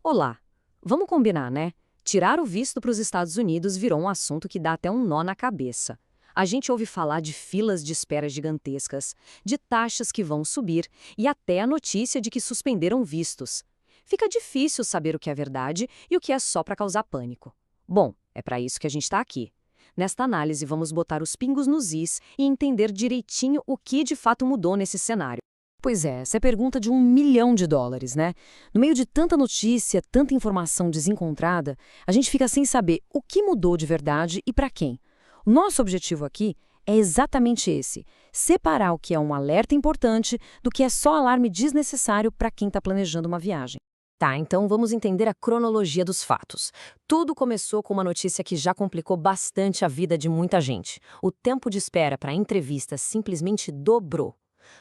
Olá, vamos combinar, né? Tirar o visto para os Estados Unidos virou um assunto que dá até um nó na cabeça. A gente ouve falar de filas de espera gigantescas, de taxas que vão subir e até a notícia de que suspenderam vistos. Fica difícil saber o que é verdade e o que é só para causar pânico. Bom, é para isso que a gente está aqui. Nesta análise, vamos botar os pingos nos is e entender direitinho o que de fato mudou nesse cenário. Pois é, essa é a pergunta de US$ 1 milhão, né? No meio de tanta notícia, tanta informação desencontrada, a gente fica sem saber o que mudou de verdade e para quem. O nosso objetivo aqui é exatamente esse: separar o que é um alerta importante do que é só alarme desnecessário para quem está planejando uma viagem. Tá, então vamos entender a cronologia dos fatos. Tudo começou com uma notícia que já complicou bastante a vida de muita gente. O tempo de espera para a entrevista simplesmente dobrou.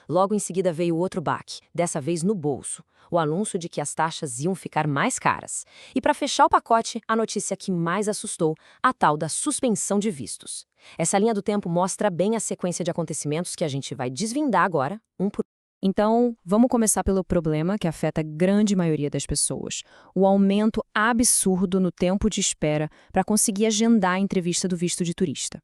Logo em seguida veio outro baque, dessa vez no bolso, o anúncio de que as taxas iam ficar mais caras. E para fechar o pacote, a notícia que mais assustou, a tal da suspensão de vistos. Essa linha do tempo mostra bem a sequência de acontecimentos que a gente vai desvendar agora, um por um. Então, vamos começar pelo problema que afeta a grande maioria das pessoas: o aumento absurdo no tempo de espera para conseguir agendar a entrevista do visto de turista.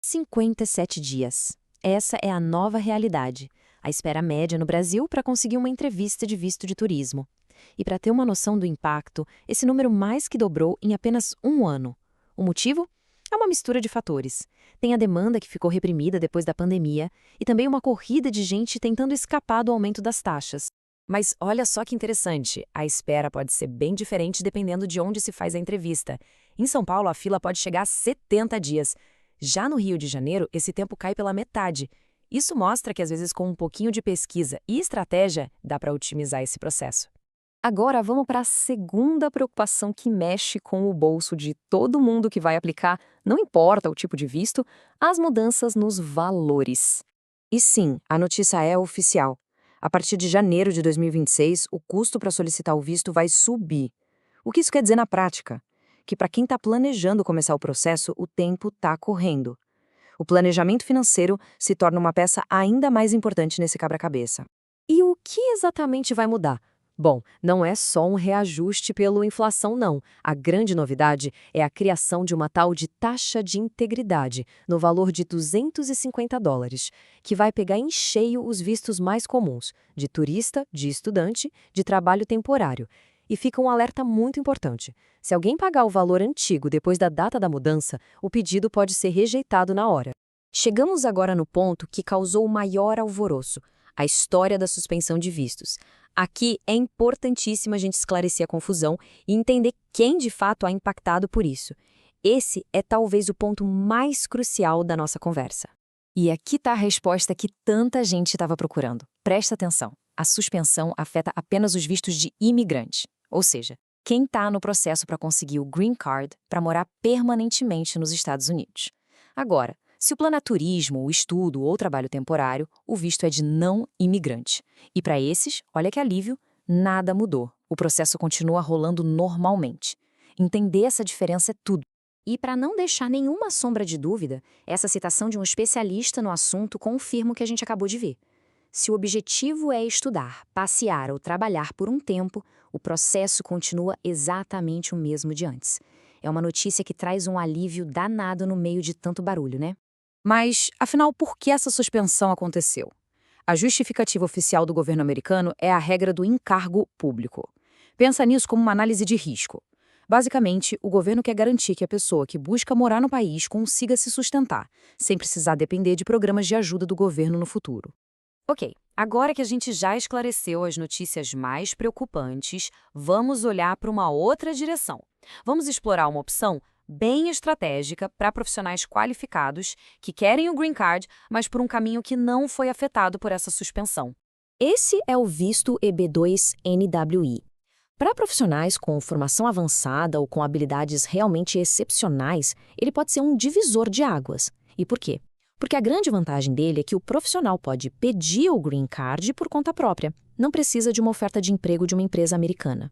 57 dias. Essa é a nova realidade. A espera média no Brasil para conseguir uma entrevista de visto de turismo. E para ter uma noção do impacto, esse número mais que dobrou em apenas um ano. O motivo? É uma mistura de fatores. Tem a demanda que ficou reprimida depois da pandemia e também uma corrida de gente tentando escapar do aumento das taxas. Mas olha só que interessante, a espera pode ser bem diferente dependendo de onde se faz a entrevista. Em São Paulo, a fila pode chegar a 70 dias. Já no Rio de Janeiro, esse tempo cai pela metade. Isso mostra que, às vezes, com um pouquinho de pesquisa e estratégia, dá para otimizar esse processo. Agora, vamos para a segunda preocupação que mexe com o bolso de todo mundo que vai aplicar, não importa o tipo de visto, as mudanças nos valores. E sim, a notícia é oficial. A partir de janeiro de 2026, o custo para solicitar o visto vai subir. O que isso quer dizer na prática? Que para quem está planejando começar o processo, o tempo está correndo. O planejamento financeiro se torna uma peça ainda mais importante nesse quebra-cabeça. E o que exatamente vai mudar? Bom, não é só um reajuste pela inflação, não. A grande novidade é a criação de uma tal de taxa de integridade, no valor de $250, que vai pegar em cheio os vistos mais comuns, de turista, de estudante, de trabalho temporário. E fica um alerta muito importante: se alguém pagar o valor antigo depois da data da mudança, o pedido pode ser rejeitado na hora. Chegamos agora no ponto que causou o maior alvoroço: a história da suspensão de vistos. Aqui é importantíssimo a gente esclarecer a confusão e entender quem de fato é impactado por isso. Esse é talvez o ponto mais crucial da nossa conversa. E aqui está a resposta que tanta gente estava procurando. Presta atenção: a suspensão afeta apenas os vistos de imigrante. Ou seja, quem está no processo para conseguir o Green Card para morar permanentemente nos Estados Unidos. Agora, se o plano é turismo, o estudo ou trabalho temporário, o visto é de não imigrante. E para esses, olha que alívio, nada mudou. O processo continua rolando normalmente. Entender essa diferença é tudo. E para não deixar nenhuma sombra de dúvida, essa citação de um especialista no assunto confirma o que a gente acabou de ver. Se o objetivo é estudar, passear ou trabalhar por um tempo, o processo continua exatamente o mesmo de antes. É uma notícia que traz um alívio danado no meio de tanto barulho, né? Mas, afinal, por que essa suspensão aconteceu? A justificativa oficial do governo americano é a regra do encargo público. Pensa nisso como uma análise de risco. Basicamente, o governo quer garantir que a pessoa que busca morar no país consiga se sustentar, sem precisar depender de programas de ajuda do governo no futuro. Ok, agora que a gente já esclareceu as notícias mais preocupantes, vamos olhar para uma outra direção. Vamos explorar uma opção bem estratégica para profissionais qualificados que querem o Green Card, mas por um caminho que não foi afetado por essa suspensão. Esse é o visto EB2NWI. Para profissionais com formação avançada ou com habilidades realmente excepcionais, ele pode ser um divisor de águas. E por quê? Porque a grande vantagem dele é que o profissional pode pedir o Green Card por conta própria, não precisa de uma oferta de emprego de uma empresa americana.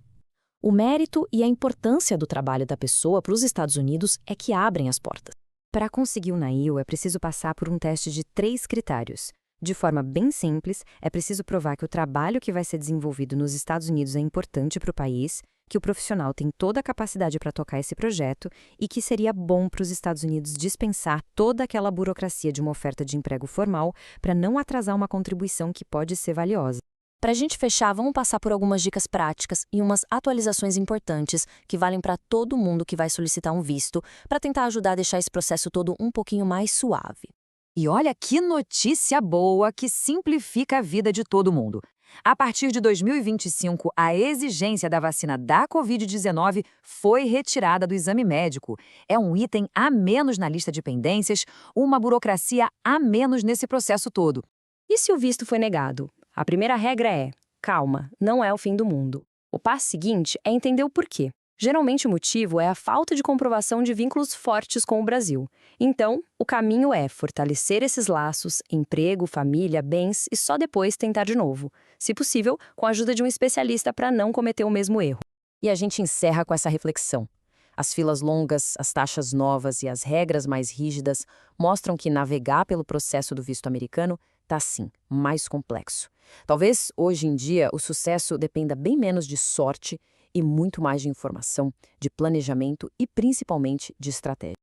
O mérito e a importância do trabalho da pessoa para os Estados Unidos é que abrem as portas. Para conseguir o NAIL, é preciso passar por um teste de 3 critérios. De forma bem simples, é preciso provar que o trabalho que vai ser desenvolvido nos Estados Unidos é importante para o país, que o profissional tem toda a capacidade para tocar esse projeto e que seria bom para os Estados Unidos dispensar toda aquela burocracia de uma oferta de emprego formal para não atrasar uma contribuição que pode ser valiosa. Para a gente fechar, vamos passar por algumas dicas práticas e umas atualizações importantes que valem para todo mundo que vai solicitar um visto, para tentar ajudar a deixar esse processo todo um pouquinho mais suave. E olha que notícia boa que simplifica a vida de todo mundo. A partir de 2025, a exigência da vacina da Covid-19 foi retirada do exame médico. É um item a menos na lista de pendências, uma burocracia a menos nesse processo todo. E se o visto foi negado? A primeira regra é: calma, não é o fim do mundo. O passo seguinte é entender o porquê. Geralmente o motivo é a falta de comprovação de vínculos fortes com o Brasil. Então, o caminho é fortalecer esses laços, emprego, família, bens e só depois tentar de novo. Se possível, com a ajuda de um especialista para não cometer o mesmo erro. E a gente encerra com essa reflexão. As filas longas, as taxas novas e as regras mais rígidas mostram que navegar pelo processo do visto americano está, sim, mais complexo. Talvez, hoje em dia, o sucesso dependa bem menos de sorte e muito mais de informação, de planejamento e, principalmente, de estratégia.